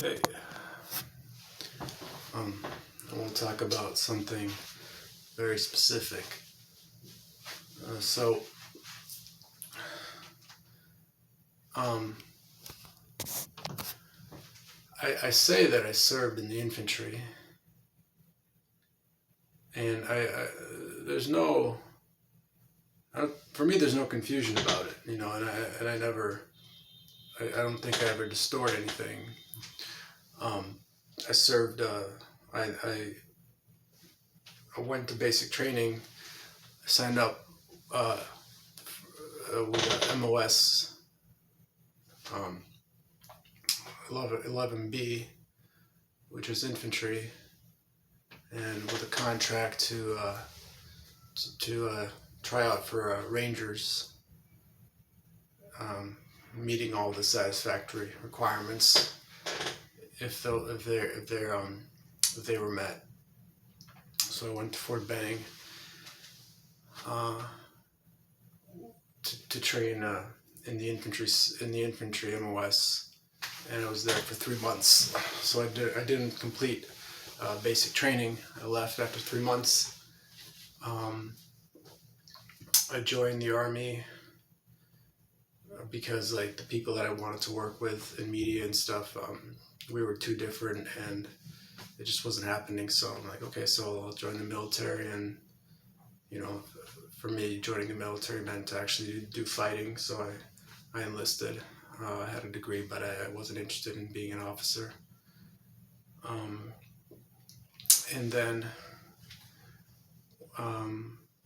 Hey, I want to talk about something very specific. So, um, I say that I served in the infantry, and there's no, for me, there's no confusion about it, and I never, I don't think I ever distort anything. Um, I served, I went to basic training, I signed up uh, with MOS um, 11B, which is infantry, and with a contract to try out for Rangers, meeting all the satisfactory requirements if they were met. So I went to Fort Benning uh, to train in the infantry MOS, and I was there for 3 months. So I didn't complete basic training. I left after 3 months. Um, I joined the army because like the people that I wanted to work with in media and stuff, we were too different, and it just wasn't happening. So I'm like, okay, so I'll join the military, and you know, for me, joining the military meant to actually do fighting. So I enlisted. I had a degree, but I wasn't interested in being an officer. Um, and then,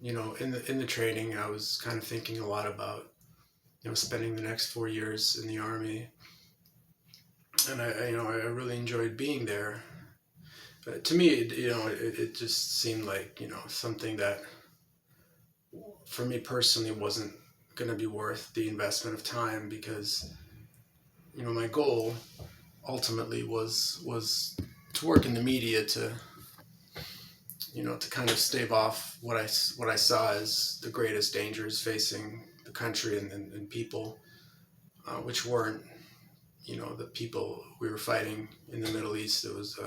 in the training, I was kind of thinking a lot about spending the next 4 years in the army, and I really enjoyed being there. But to me, it just seemed like something that for me personally wasn't going to be worth the investment of time, because my goal ultimately was to work in the media to kind of stave off what I saw as the greatest dangers facing the country and people, which weren't the people we were fighting in the Middle East. It was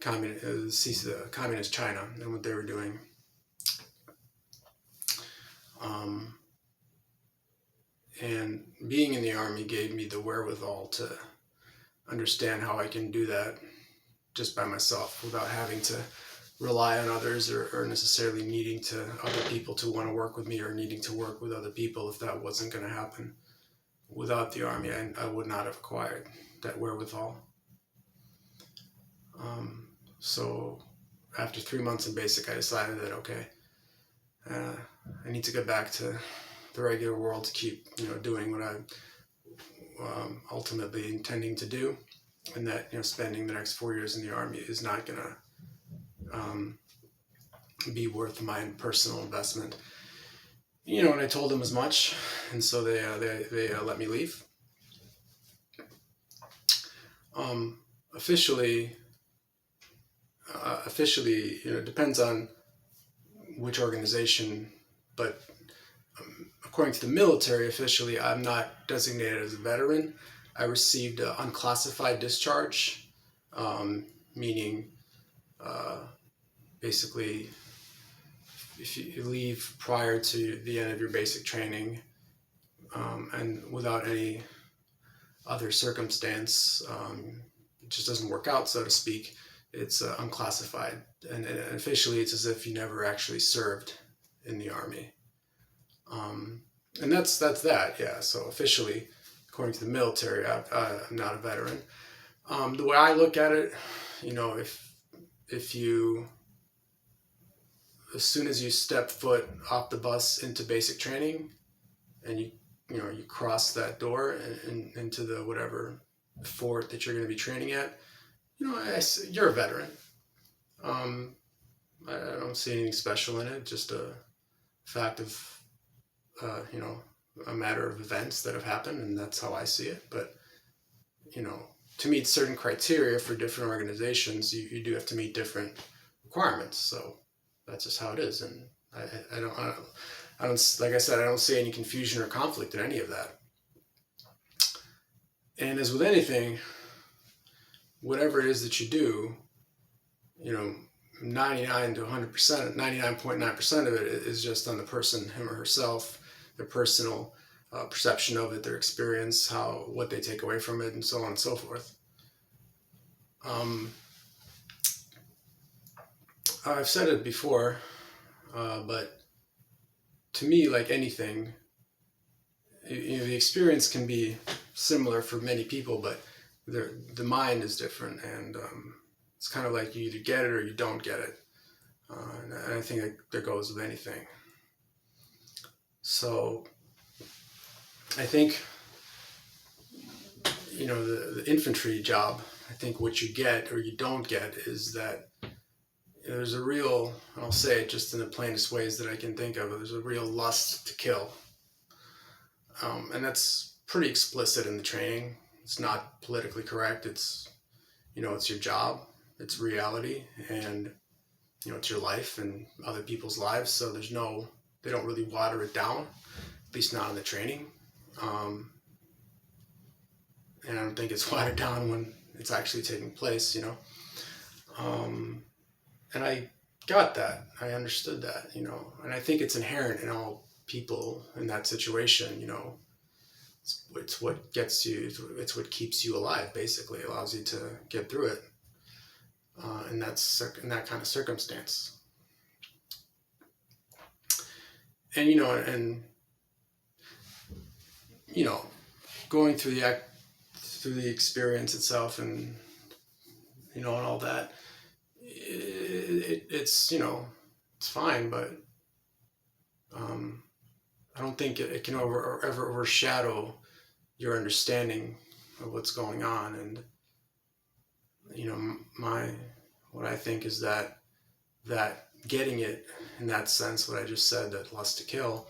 communist China and what they were doing. And being in the army gave me the wherewithal to understand how I can do that just by myself without having to rely on others, or necessarily needing to other people to want to work with me, or needing to work with other people. If that wasn't going to happen without the army, I would not have acquired that wherewithal. So after 3 months in basic, I decided that okay, I need to get back to the regular world to keep doing what I'm ultimately intending to do, and that spending the next 4 years in the army is not gonna be worth my personal investment. And I told them as much, and so they let me leave. Officially, it depends on which organization, but according to the military, officially, I'm not designated as a veteran. I received an unclassified discharge, meaning basically, if you leave prior to the end of your basic training, and without any other circumstance, it just doesn't work out, so to speak, it's unclassified. And officially, it's as if you never actually served in the army. And that's that, yeah. So officially, according to the military, I'm not a veteran. The way I look at it, if you, as soon as you step foot off the bus into basic training, and you cross that door and into the whatever fort that you're going to be training at, you're a veteran. I don't see anything special in it. Just a fact of a matter of events that have happened, and that's how I see it. But to meet certain criteria for different organizations, you do have to meet different requirements. So that's just how it is, and I don't like I said, I don't see any confusion or conflict in any of that. And as with anything, whatever it is that you do, 99 to 100%, 99.9% of it is just on the person, him or herself, their personal perception of it, their experience, what they take away from it, and so on and so forth. I've said it before, but to me, like anything, the experience can be similar for many people, but the mind is different, and it's kind of like you either get it or you don't get it. And I think that goes with anything. So I think, the infantry job, I think what you get or you don't get is that there's a real, I'll say it just in the plainest ways that I can think of, there's a real lust to kill. And that's pretty explicit in the training. It's not politically correct. It's, it's your job, it's reality, and, it's your life and other people's lives. So they don't really water it down, at least not in the training. And I don't think it's watered down when it's actually taking place, And I got that. I understood that, and I think it's inherent in all people in that situation, It's what gets you, it's what keeps you alive, basically. It allows you to get through it in that kind of circumstance. And, going through the experience itself and, and all that, it's, it's fine, but I don't think it can ever overshadow your understanding of what's going on. And, what I think is that getting it in that sense, what I just said, that lust to kill,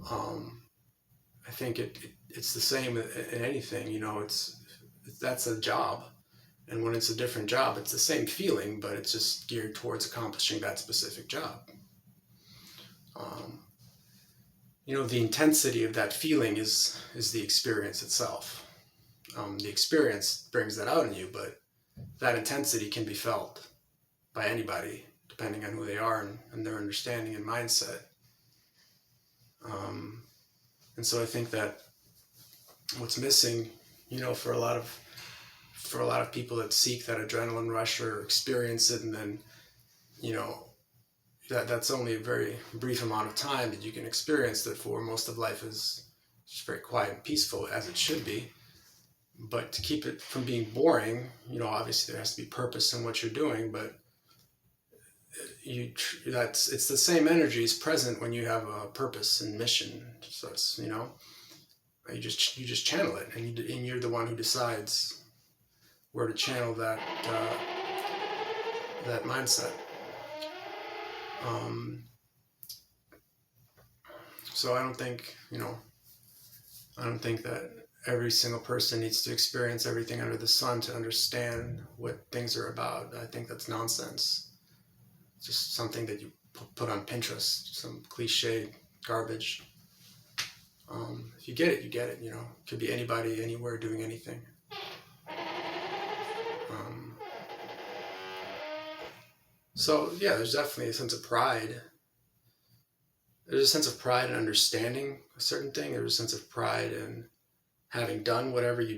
I think it's the same in anything, that's a job. And when it's a different job, it's the same feeling, but it's just geared towards accomplishing that specific job. The intensity of that feeling is the experience itself. The experience brings that out in you, but that intensity can be felt by anybody, depending on who they are and their understanding and mindset. And so I think that what's missing, for a lot of people that seek that adrenaline rush or experience it, and then, that's only a very brief amount of time that you can experience that. For most of life is just very quiet and peaceful, as it should be. But to keep it from being boring, obviously there has to be purpose in what you're doing, but it's the same energy is present when you have a purpose and mission. So it's, you just channel it, and you're the one who decides where to channel that mindset. So I don't think that every single person needs to experience everything under the sun to understand what things are about. I think that's nonsense. It's just something that you put on Pinterest, some cliche garbage. If you get it, you get it. It could be anybody, anywhere, doing anything. So yeah, there's definitely a sense of pride. There's a sense of pride in understanding a certain thing. There's a sense of pride in having done whatever you